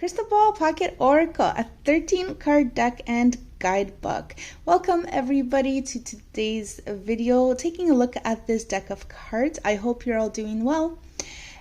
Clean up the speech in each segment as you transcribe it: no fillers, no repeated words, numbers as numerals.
Crystal Ball Pocket Oracle, a 13 card deck and guidebook. Welcome everybody to today's video, taking a look at this deck of cards. I hope you're all doing well.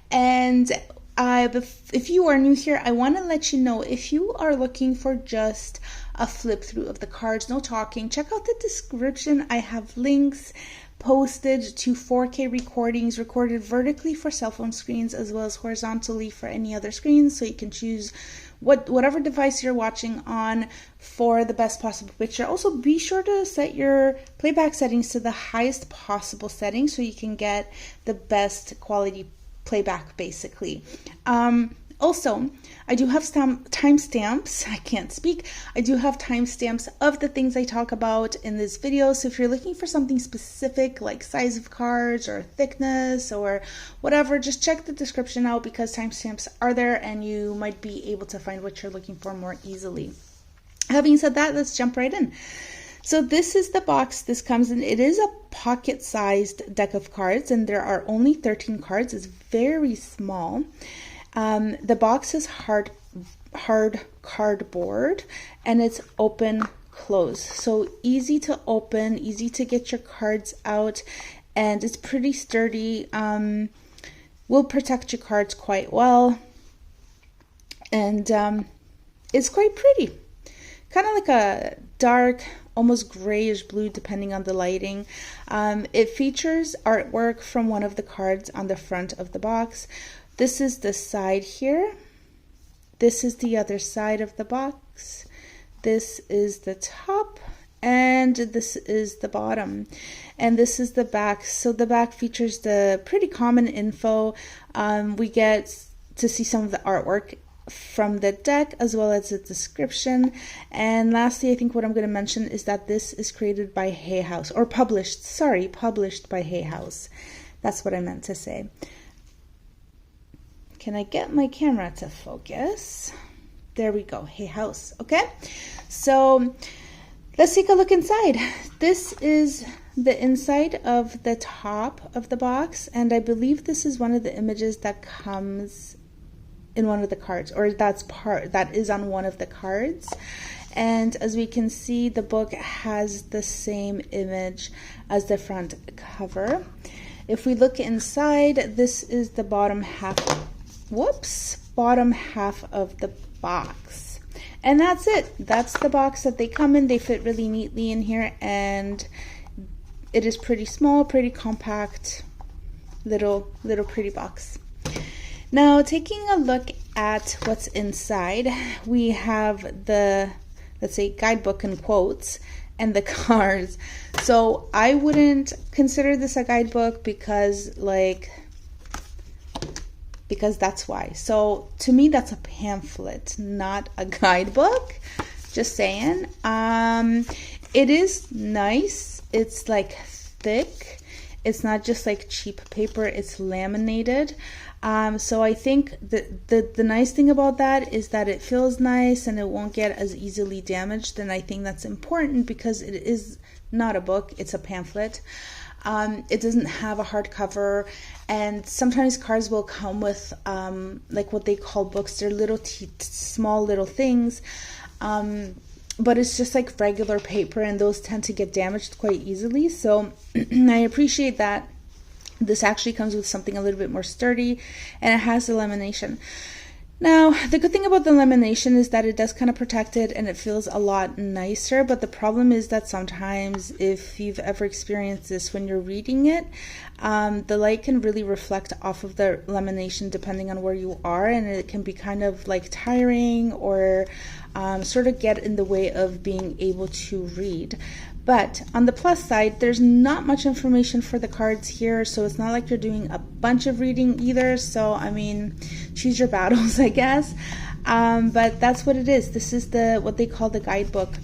And if you are new here, I want to let you know, if you are looking for just a flip through of the cards, no talking, check out the description. I have links posted to 4K recordings recorded vertically for cell phone screens as well as horizontally for any other screens, so you can choose whatever device you're watching on for the best possible picture. Also, be sure to set your playback settings to the highest possible setting so you can get the best quality playback, basically. Also, I do have timestamps. I can't speak. I do have timestamps of the things I talk about in this video. So if you're looking for something specific like size of cards or thickness or whatever, just check the description out, because timestamps are there and you might be able to find what you're looking for more easily. Having said that, let's jump right in. So this is the box this comes in. It is a pocket-sized deck of cards, and there are only 13 cards. It's very small. The box is hard cardboard, and it's open close, so easy to open, easy to get your cards out, and it's pretty sturdy. Will protect your cards quite well, and it's quite pretty, kind of like a dark, almost grayish blue depending on the lighting. It features artwork from one of the cards on the front of the box. This is the side here. This is the other side of the box. This is the top, and this is the bottom. And this is the back. So the back features the pretty common info. We get to see some of the artwork from the deck as well as the description. And lastly, I think what I'm going to mention is that this is created by Hay House, or published by Hay House. That's what I meant to say. Can I get my camera to focus? There we go, Hay House. Okay, so let's take a look inside. This is the inside of the top of the box, and I believe this is one of the images that comes in one of the cards, or that is on one of the cards. And as we can see, the book has the same image as the front cover. If we look inside, this is the bottom half of the box, and that's it. That's the box that they come in. They fit really neatly in here, and it is pretty small, pretty compact, little pretty box. Now, taking a look at what's inside, we have the, let's say, guidebook in quotes, and the cards. So I wouldn't consider this a guidebook because that's why. So to me, that's a pamphlet, not a guidebook. Just saying. It is nice. It's like thick. It's not just like cheap paper. It's laminated. So I think the nice thing about that is that it feels nice and it won't get as easily damaged. And I think that's important because it is not a book. It's a pamphlet. It doesn't have a hardcover, and sometimes cards will come with like what they call books. They're little small little things, but it's just like regular paper, and those tend to get damaged quite easily. So I appreciate that this actually comes with something a little bit more sturdy, and it has the lamination. Now, the good thing about the lamination is that it does kind of protect it, and it feels a lot nicer, but the problem is that sometimes, if you've ever experienced this when you're reading it, the light can really reflect off of the lamination depending on where you are, and it can be kind of like tiring or sort of get in the way of being able to read. But on the plus side, there's not much information for the cards here, so it's not like you're doing a bunch of reading either. So, I mean, choose your battles, I guess. But that's what it is. This is what they call the guidebook.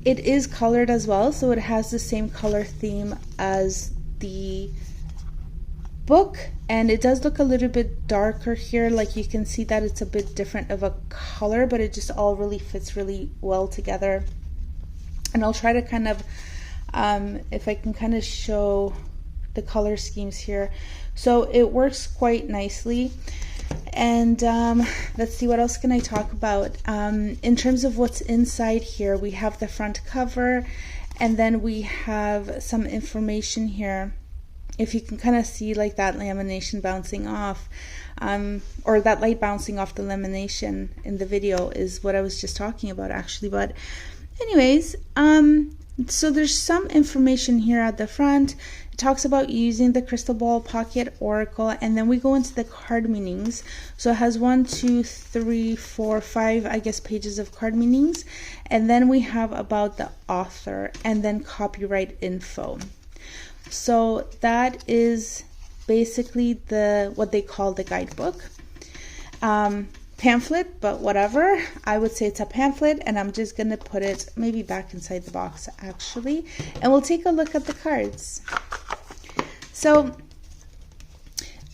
It is colored as well, so it has the same color theme as the book, and it does look a little bit darker here. Like, you can see that it's a bit different of a color, but it just all really fits really well together. And I'll try to kind of, if I can kind of show the color schemes here. So it works quite nicely. And let's see, what else can I talk about? In terms of what's inside here, we have the front cover, and then we have some information here. If you can kind of see like that lamination bouncing off, or that light bouncing off the lamination in the video is what I was just talking about actually. But anyways, so there's some information here at the front. It talks about using the crystal ball, pocket, oracle, and then we go into the card meanings. So it has 1, 2, 3, 4, 5, I guess, pages of card meanings. And then we have about the author and then copyright info. So that is basically what they call the guidebook. Pamphlet, but whatever. I would say it's a pamphlet, and I'm just gonna put it maybe back inside the box actually, and we'll take a look at the cards. So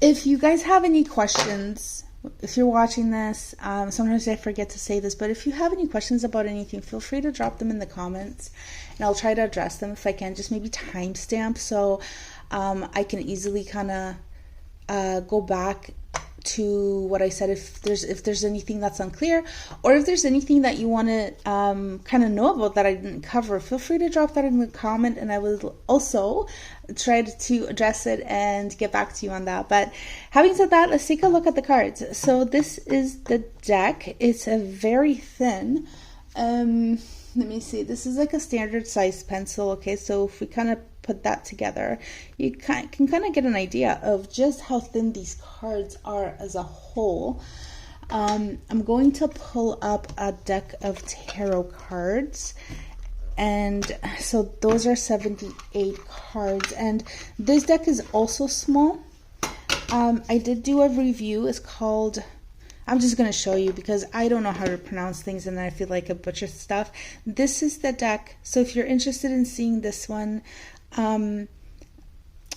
if you guys have any questions, if you're watching this, sometimes I forget to say this, but if you have any questions about anything, feel free to drop them in the comments, and I'll try to address them if I can. Just maybe timestamp so I can easily kind of go back to what I said if there's anything that's unclear, or if there's anything that you want to kind of know about that I didn't cover. Feel free to drop that in the comment, and I will also try to address it and get back to you on that. But having said that, let's take a look at the cards. So this is the deck. It's a very thin, let me see, this is like a standard size pencil. Okay, so if we kind of put that together, you can kind of get an idea of just how thin these cards are as a whole. I'm going to pull up a deck of tarot cards, and so those are 78 cards, and this deck is also small. I did do a review. It's called, I'm just going to show you because I don't know how to pronounce things and I feel like I butchered stuff. This is the deck. So if you're interested in seeing this one,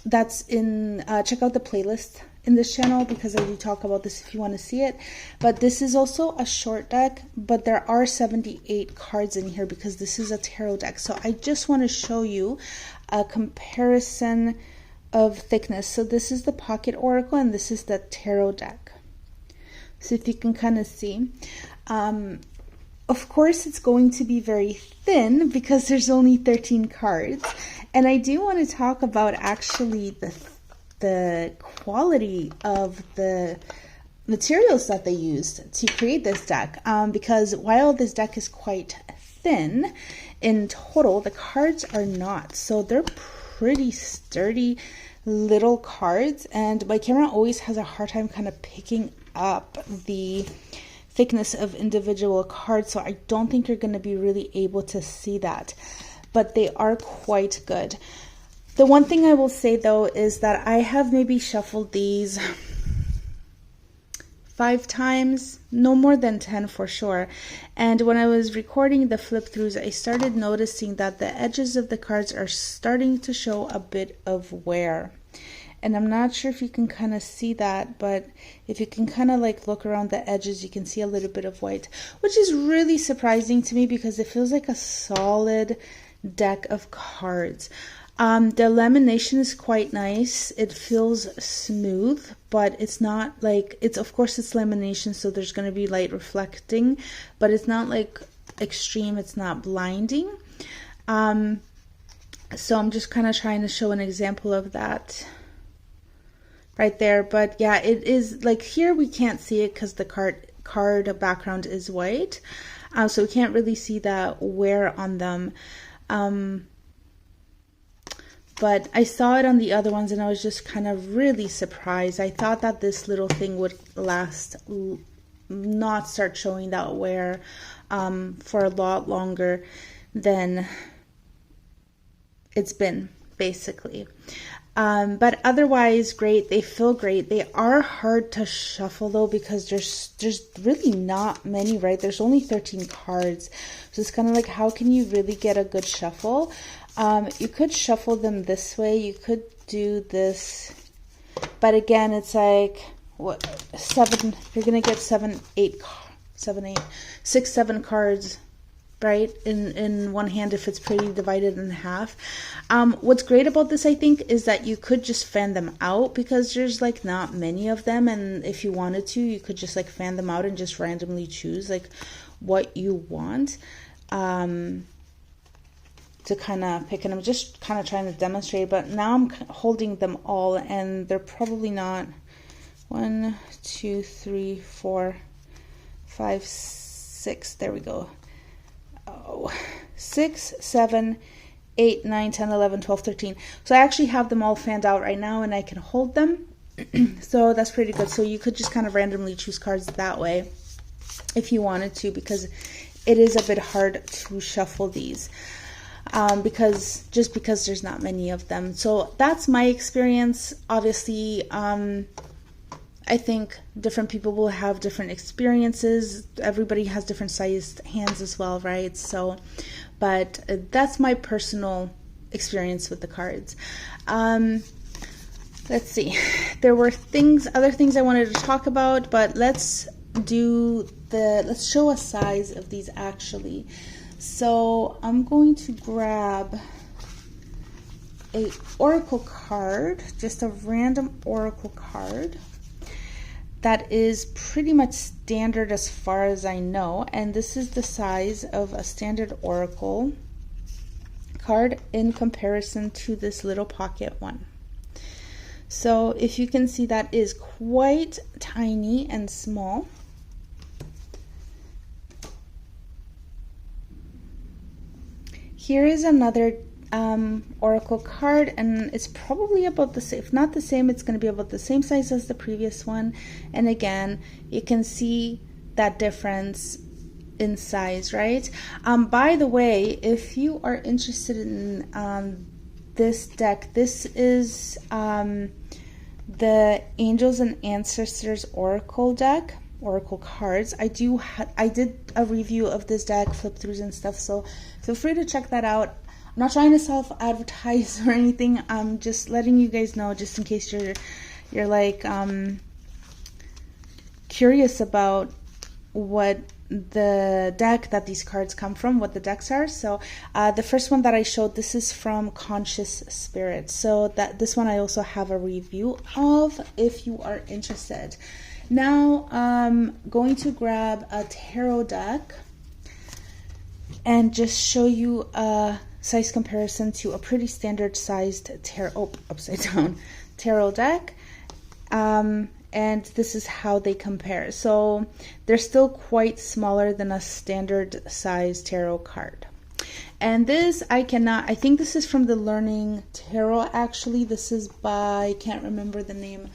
that's in, check out the playlist in this channel because I do talk about this if you want to see it. But this is also a short deck, but there are 78 cards in here because this is a tarot deck. So I just want to show you a comparison of thickness. So this is the pocket oracle and this is the tarot deck. So if you can kind of see, of course it's going to be very thin because there's only 13 cards. And I do want to talk about actually the quality of the materials that they used to create this deck, because while this deck is quite thin in total, the cards are not. So they're pretty sturdy little cards, and my camera always has a hard time kind of picking up the thickness of individual cards, so I don't think you're going to be really able to see that, but they are quite good. The one thing I will say though is that I have maybe shuffled these 5 times, no more than 10 for sure. And when I was recording the flip throughs, I started noticing that the edges of the cards are starting to show a bit of wear. And I'm not sure if you can kind of see that, but if you can kind of like look around the edges, you can see a little bit of white, which is really surprising to me because it feels like a solid deck of cards. The lamination is quite nice. It feels smooth, but it's not like, it's, of course it's lamination, so there's going to be light reflecting, but it's not like extreme, it's not blinding. So I'm just kind of trying to show an example of that right there. But yeah, it is like here we can't see it because the card background is white, so we can't really see that wear on them. But I saw it on the other ones and I was just kind of really surprised. I thought that this little thing would not start showing that wear for a lot longer than it's been, basically. But otherwise great. They feel great. They are hard to shuffle though because there's really not many, right? There's only 13 cards, so it's kind of like, how can you really get a good shuffle? You could shuffle them this way, you could do this, but again it's like what, 7, you're gonna get 6, 7 cards right, in one hand if it's pretty divided in half. What's great about this, I think, is that you could just fan them out because there's like not many of them, and if you wanted to, you could just like fan them out and just randomly choose like what you want to kind of pick. And I'm just kind of trying to demonstrate, but now I'm holding them all, and they're probably not 1, 2, 3, 4, 5, 6, there we go. 6, 7, 8, 9, 10, 11, 12, 13. So I actually have them all fanned out right now, and I can hold them. So that's pretty good. So you could just kind of randomly choose cards that way if you wanted to, because it is a bit hard to shuffle these because there's not many of them. So that's my experience. Obviously, I think different people will have different experiences. Everybody has different sized hands as well, right? So, but that's my personal experience with the cards. Let's see. There were other things I wanted to talk about, but let's show a size of these actually. So I'm going to grab a oracle card, just a random oracle card that is pretty much standard as far as I know, and this is the size of a standard oracle card in comparison to this little pocket one. So if you can see, that is quite tiny and small. Here is another oracle card, and it's probably about the same, if not the same, it's going to be about the same size as the previous one. And again, you can see that difference in size, right? By the way, if you are interested in this deck, this is the Angels and Ancestors Oracle deck, Oracle cards. I did a review of this deck, flip throughs and stuff, so feel free to check that out. I'm not trying to self-advertise or anything. I'm just letting you guys know, just in case you're like curious about what the deck that these cards come from, what the decks are. So the first one that I showed, this is from Conscious Spirit. So this one I also have a review of if you are interested. Now I'm going to grab a tarot deck and just show you a size comparison to a pretty standard sized tarot deck. And this is how they compare. So they're still quite smaller than a standard size tarot card. And this, I think this is from the Learning Tarot actually. This is by, I can't remember the name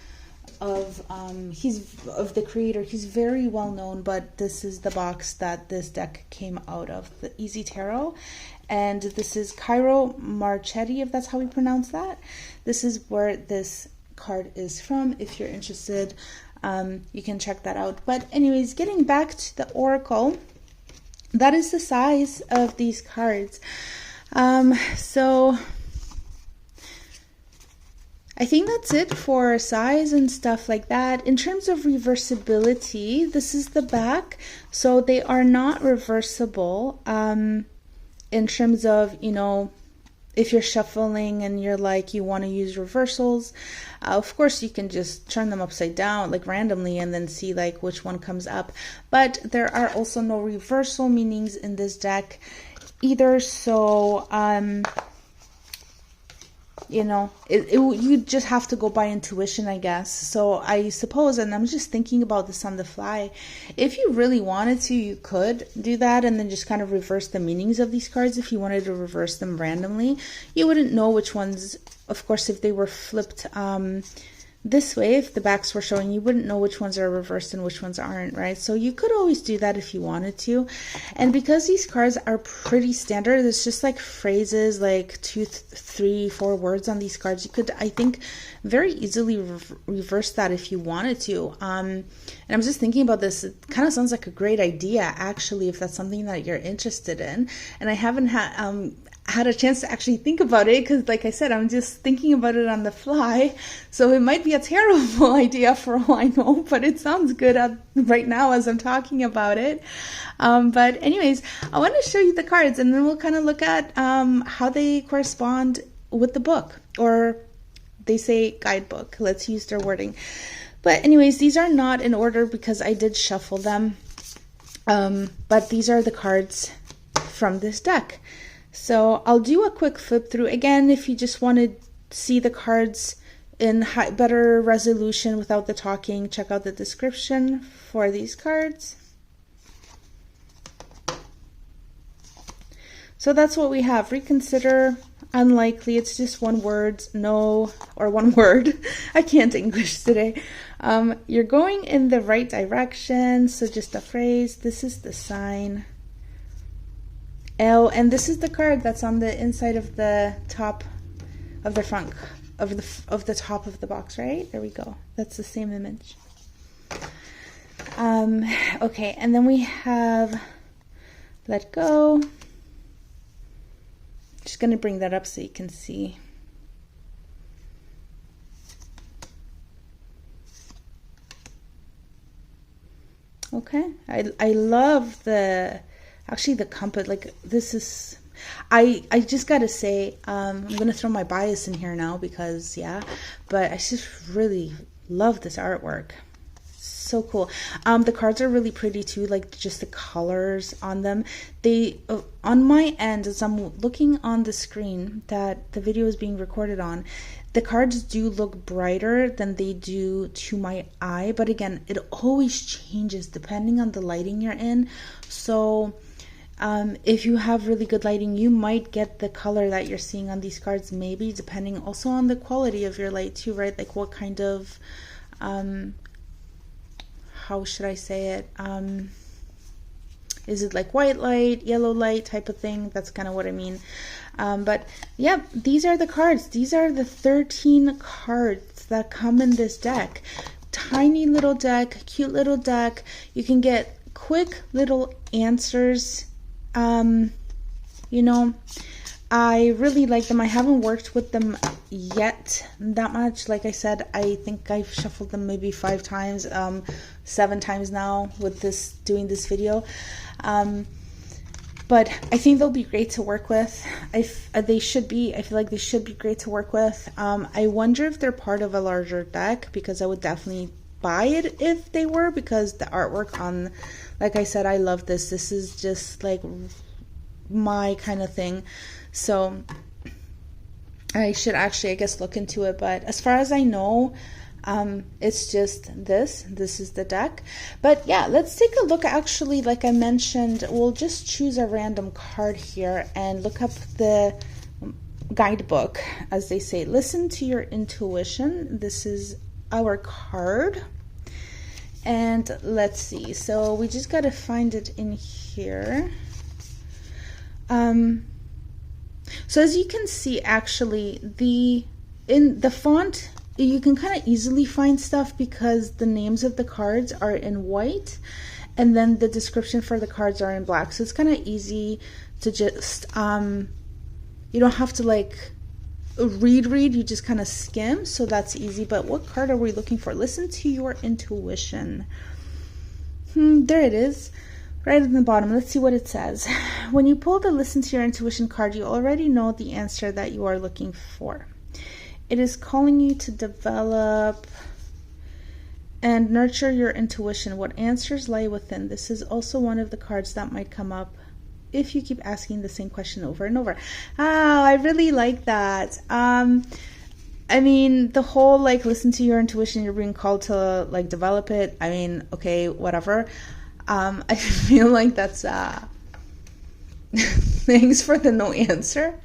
of the creator. He's very well known, but this is the box that this deck came out of, the Easy Tarot. And this is Cairo Marchetti, if that's how we pronounce that. This is where this card is from. If you're interested, you can check that out. But anyways, getting back to the Oracle, that is the size of these cards. So I think that's it for size and stuff like that. In terms of reversibility, this is the back. So they are not reversible in terms of, you know, if you're shuffling and you're like, you want to use reversals, of course you can just turn them upside down like randomly and then see like which one comes up. But there are also no reversal meanings in this deck either. So you know, you just have to go by intuition, I guess. So I suppose, and I'm just thinking about this on the fly, if you really wanted to, you could do that and then just kind of reverse the meanings of these cards. If you wanted to reverse them randomly, you wouldn't know which ones, of course, if they were flipped this way, if the backs were showing, you wouldn't know which ones are reversed and which ones aren't, right? So you could always do that if you wanted to. And because these cards are pretty standard, it's just like phrases, like 2, 3, 4 words on these cards. You could, I think, very easily reverse that if you wanted to. And I'm just thinking about this. It kind of sounds like a great idea, actually, if that's something that you're interested in. And I haven't had had a chance to actually think about it, because like I said, I'm just thinking about it on the fly, so it might be a terrible idea for all I know, but it sounds good right now as I'm talking about it. But anyways, I want to show you the cards, and then we'll kind of look at how they correspond with the book, or they say guidebook. Let's use their wording. But anyways, these are not in order because I did shuffle them, but these are the cards from this deck. So I'll do a quick flip through. Again, if you just want to see the cards in better resolution without the talking, check out the description for these cards. So that's what we have. Reconsider, unlikely, it's just one word, no, or one word. I can't English today. You're going in the right direction, so just a phrase. This is the sign. L, and this is the card that's on the inside of the top of the front of the top of the box, right? There we go. That's the same image. Okay, and then we have let go. Just going to bring that up so you can see. Okay, I love the compass. Like, this is, I just gotta say, I'm gonna throw my bias in here now because but I just really love this artwork. So cool. The cards are really pretty too, like just the colors on them. They on my end, as I'm looking on the screen that the video is being recorded on, the cards do look brighter than they do to my eye, but again, it always changes depending on the lighting you're in. So if you have really good lighting, you might get the color that you're seeing on these cards, maybe, depending also on the quality of your light too, right? Like what kind of how should I say it? Is it like white light, yellow light type of thing? That's kind of what I mean. But yeah, these are the cards. These are the 13 cards that come in this deck. Tiny little deck, cute little deck. You can get quick little answers. You know, I really like them. I haven't worked with them yet that much. Like I said, I think I've shuffled them maybe 5 times, 7 times now with doing this video. But I think they'll be great to work with. They should be. I feel like they should be great to work with. I wonder if they're part of a larger deck, because I would definitely buy it if they were, because the artwork on, like I said, I love this. This is just like my kind of thing. So I should actually, I guess, look into it. But as far as I know, it's just this is the deck. But yeah, let's take a look. Actually, like I mentioned, we'll just choose a random card here and look up the guidebook, as they say. Listen to your intuition. This is our card, and let's see. So we just got to find it in here. So as you can see, actually, in the font, you can kind of easily find stuff because the names of the cards are in white, and then the description for the cards are in black. So it's kind of easy to just, you don't have to like read, you just kind of skim. So that's easy. But what card are we looking for? Listen to your intuition. There it is. Right at the bottom, let's see what it says. When you pull the Listen to Your Intuition card, you already know the answer that you are looking for. It is calling you to develop and nurture your intuition. What answers lie within? This is also one of the cards that might come up if you keep asking the same question over and over. Oh, I really like that. I mean, the whole like listen to your intuition, you're being called to like develop it. I mean, okay, whatever. I feel like that's thanks for the no answer.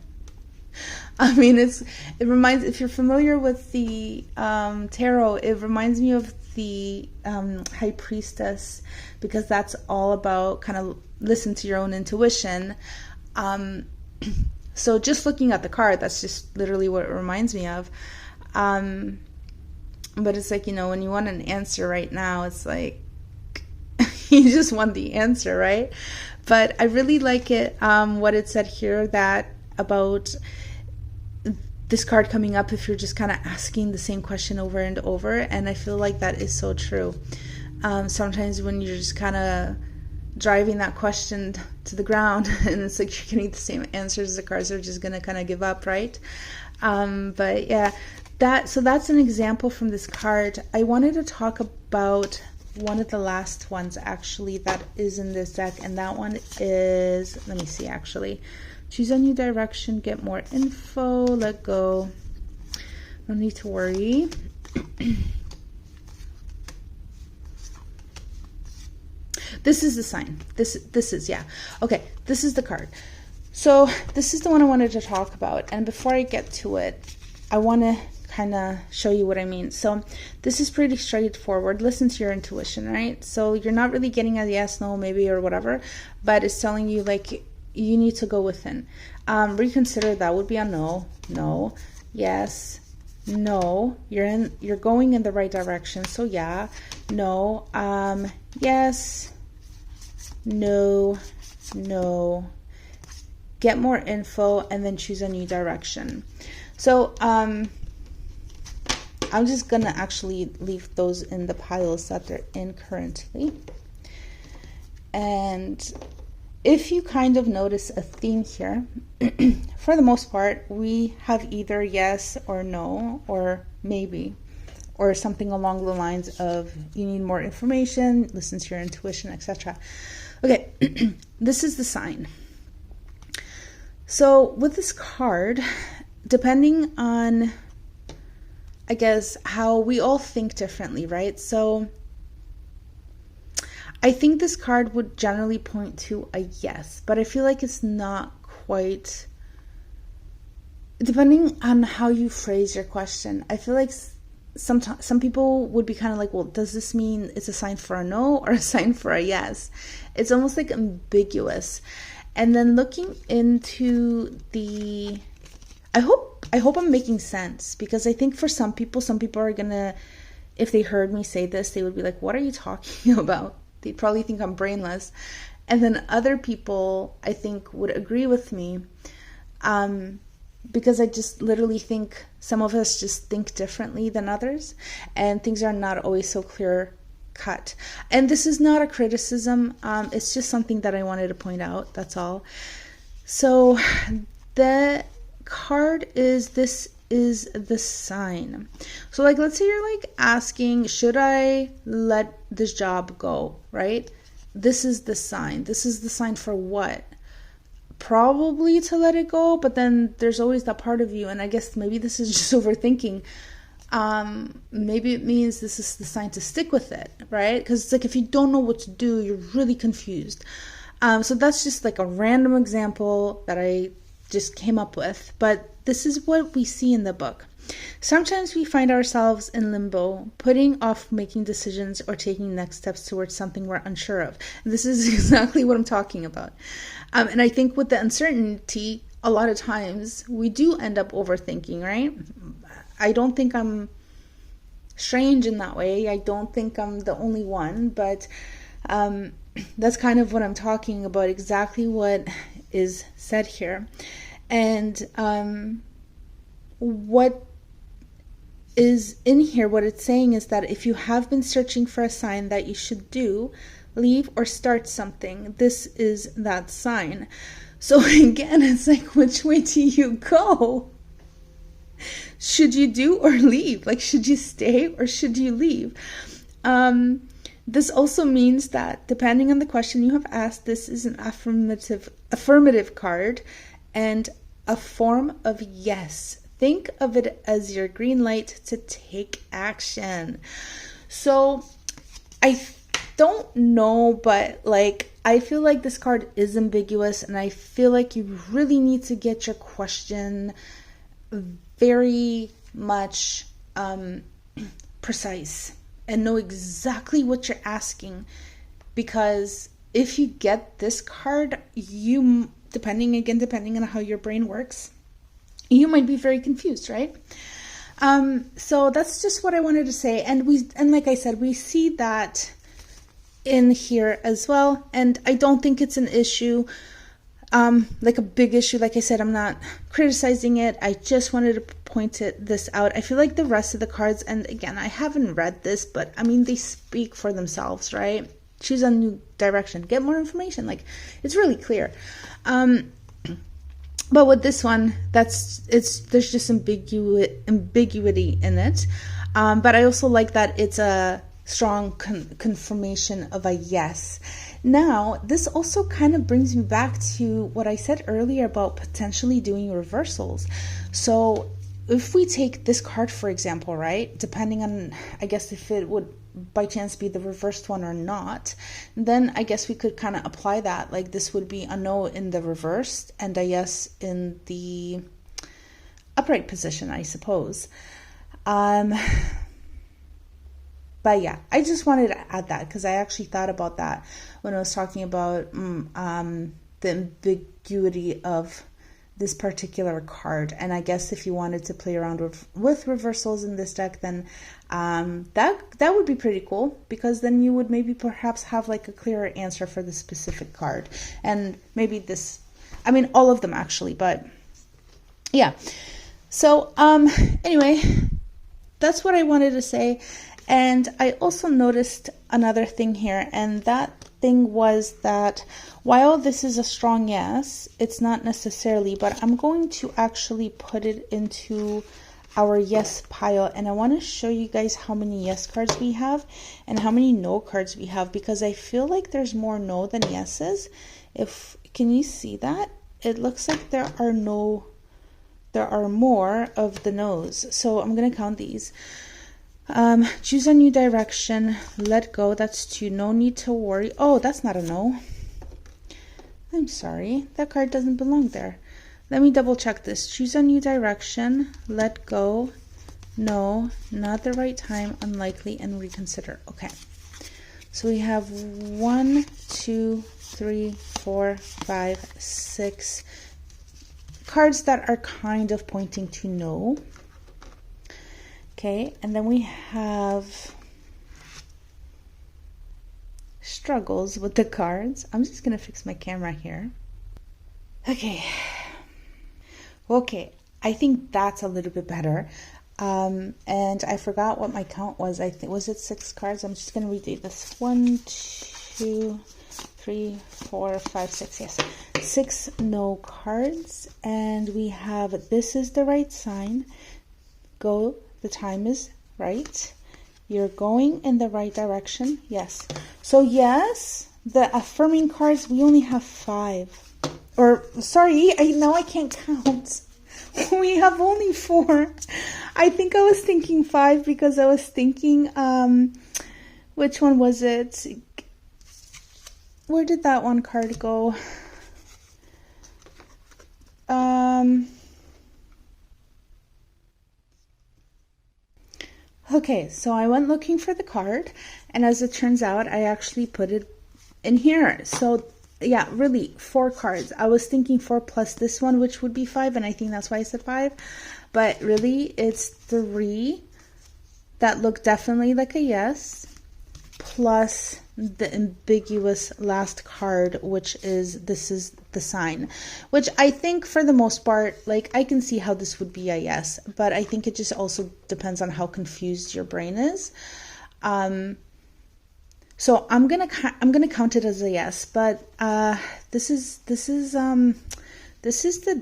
I mean, it reminds, if you're familiar with the tarot, it reminds me of the High Priestess, because that's all about kind of listen to your own intuition. So just looking at the card, that's just literally what it reminds me of. But it's like, you know, when you want an answer right now, it's like you just want the answer, right? But I really like it, what it said here, that about this card coming up if you're just kind of asking the same question over and over. And I feel like that is so true. Sometimes when you're just kind of driving that question to the ground and it's like you're getting the same answers, the cards are just going to kind of give up, right? But yeah, so that's an example from this card. I wanted to talk about one of the last ones actually that is in this deck, and that one is, let me see actually. Choose a new direction, get more info, let go. No need to worry. This is the sign. This is, yeah. Okay, this is the card. So this is the one I wanted to talk about. And before I get to it, I want to kind of show you what I mean. So this is pretty straightforward. Listen to your intuition, right? So you're not really getting a yes, no, maybe, or whatever, but it's telling you like you need to go within. Reconsider, that would be a no, no, yes, no. You're going in the right direction. So yeah, no, yes, no, no. Get more info and then choose a new direction. So I'm just gonna actually leave those in the piles that they're in currently. And if you kind of notice a theme here, for the most part, we have either yes or no, or maybe, or something along the lines of you need more information, listen to your intuition, etc. Okay, this is the sign. So with this card, depending on, I guess, how we all think differently, right? So I think this card would generally point to a yes, but I feel like it's not quite, depending on how you phrase your question. I feel like some people would be kind of like, well, does this mean it's a sign for a no or a sign for a yes? It's almost like ambiguous. And then looking into the, I hope I'm making sense, because I think for some people are gonna, if they heard me say this, they would be like, what are you talking about? They'd probably think I'm brainless. And then other people, I think, would agree with me, because I just literally think some of us just think differently than others, and things are not always so clear cut. And this is not a criticism, it's just something that I wanted to point out, that's all. So the card is, this is the sign. So like, let's say you're like asking, should I let this job go, right? This is the sign. This is the sign for what? Probably to let it go, but then there's always that part of you, and I guess maybe this is just overthinking. Maybe it means this is the sign to stick with it, right? Because it's like, if you don't know what to do, you're really confused. So that's just like a random example that I just came up with, but this is what we see in the book. Sometimes we find ourselves in limbo, putting off making decisions or taking next steps towards something we're unsure of. And this is exactly what I'm talking about. And I think with the uncertainty, a lot of times we do end up overthinking, right? I don't think I'm strange in that way. I don't think I'm the only one, but that's kind of what I'm talking about, exactly what is said here. And what is in here, what it's saying is that if you have been searching for a sign that you should do, leave, or start something, this is that sign. So again, it's like, which way do you go? Should you do or leave? Like, should you stay or should you leave? This also means that depending on the question you have asked, this is an affirmative card and a form of yes. Think of it as your green light to take action. So I don't know, but like, I feel like this card is ambiguous, and I feel like you really need to get your question very much precise and know exactly what you're asking, because if you get this card, you, depending on how your brain works, you might be very confused, right? So that's just what I wanted to say. And like I said, we see that in here as well. And I don't think it's an issue. like a big issue. Like I said, I'm not criticizing it. I just wanted to point this out. I feel like the rest of the cards, and again, I haven't read this, but I mean, they speak for themselves, right? Choose a new direction, get more information. Like, it's really clear. But with this one, there's just ambiguity in it. But I also like that it's a strong confirmation of a yes. Now, this also kind of brings me back to what I said earlier about potentially doing reversals. So if we take this card, for example, right, depending on, I guess, if it would by chance be the reversed one or not, then I guess we could kind of apply that. Like, this would be a no in the reversed and a yes in the upright position, I suppose. But yeah, I just wanted to add that because I actually thought about that when I was talking about the ambiguity of this particular card. And I guess if you wanted to play around with reversals in this deck, then that would be pretty cool, because then you would maybe perhaps have like a clearer answer for the specific card. And maybe this, I mean, all of them actually, but yeah. So anyway, that's what I wanted to say. And I also noticed another thing here, and that thing was that while this is a strong yes, it's not necessarily, but I'm going to actually put it into our yes pile, and I want to show you guys how many yes cards we have and how many no cards we have, because I feel like there's more no than yeses. Can you see that? It looks like there are more of the no's. So I'm going to count these. Choose a new direction, let go, that's 2, no need to worry. Oh, that's not a no. I'm sorry, that card doesn't belong there. Let me double check this. Choose a new direction, let go, no, not the right time, unlikely, and reconsider. Okay, so we have 1, 2, 3, 4, 5, 6 cards that are kind of pointing to no. Okay, and then we have struggles with the cards. I'm just going to fix my camera here. Okay, I think that's a little bit better. And I forgot what my count was. I think, was it 6 cards? I'm just going to read this. 1, 2, 3, 4, 5, 6. Yes, 6 no cards. And we have, this is the right sign. Go. The time is right. You're going in the right direction. Yes. So yes, the affirming cards, we only have 5. Or sorry, now I can't count. We have only 4. I think I was thinking 5 because I was thinking, which one was it? Where did that one card go? Okay, so I went looking for the card, and as it turns out, I actually put it in here. So yeah, really 4 cards. I was thinking 4 plus this one, which would be 5, and I think that's why I said 5. But really, it's 3 that look definitely like a yes, plus the ambiguous last card, which is, this is the sign, which I think for the most part, like, I can see how this would be a yes, but I think it just also depends on how confused your brain is. So I'm gonna count it as a yes, but this is the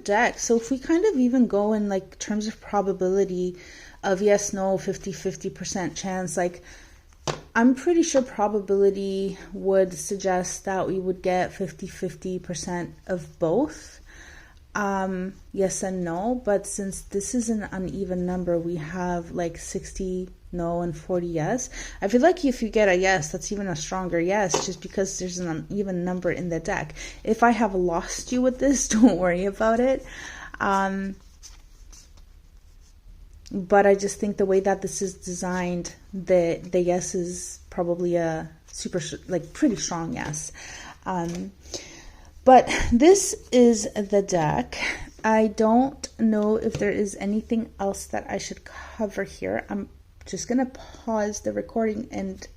deck. So if we kind of even go in like terms of probability of yes, no, 50-50% chance, like, I'm pretty sure probability would suggest that we would get 50-50% of both, yes and no. But since this is an uneven number, we have like 60 no and 40 yes. I feel like if you get a yes, that's even a stronger yes, just because there's an uneven number in the deck. If I have lost you with this, don't worry about it. But I just think the way that this is designed, the yes is probably a super, like, pretty strong yes. But this is the deck. I don't know if there is anything else that I should cover here. I'm just going to pause the recording and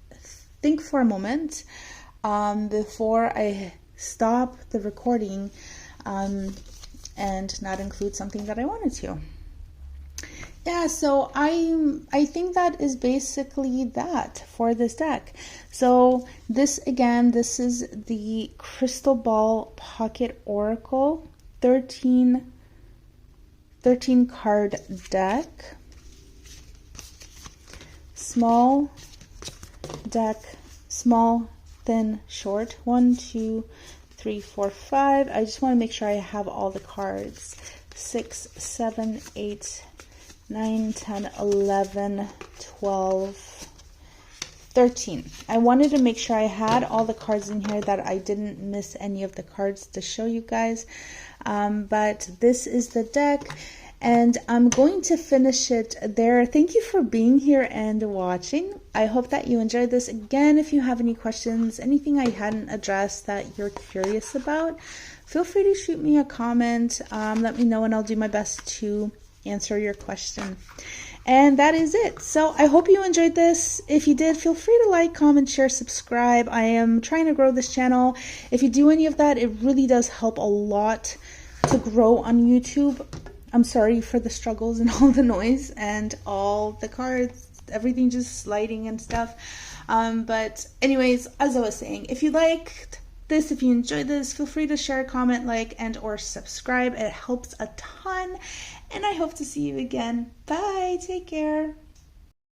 think for a moment before I stop the recording. and not include something that I wanted to. Yeah, so I think that is basically that for this deck. So this, again, this is the Crystal Ball Pocket Oracle 13 card deck. Small deck, small, thin, short. 1, 2, 3, 4, 5. I just want to make sure I have all the cards. 6, 7, 8, 9, 10, 11, 12, 13. I wanted to make sure I had all the cards in here, that I didn't miss any of the cards to show you guys. But this is the deck, and I'm going to finish it there. Thank you for being here and watching. I hope that you enjoyed this. Again, if you have any questions, anything I hadn't addressed that you're curious about, feel free to shoot me a comment. Let me know and I'll do my best to answer your question. And that is it. So I hope you enjoyed this. If you did, feel free to like, comment, share, subscribe. I am trying to grow this channel. If you do any of that, it really does help a lot to grow on YouTube. I'm sorry for the struggles and all the noise and all the cards, everything just sliding and stuff. But anyways, as I was saying, if you liked this, if you enjoyed this, feel free to share, comment, like, and or subscribe. It helps a ton. And I hope to see you again. Bye. Take care.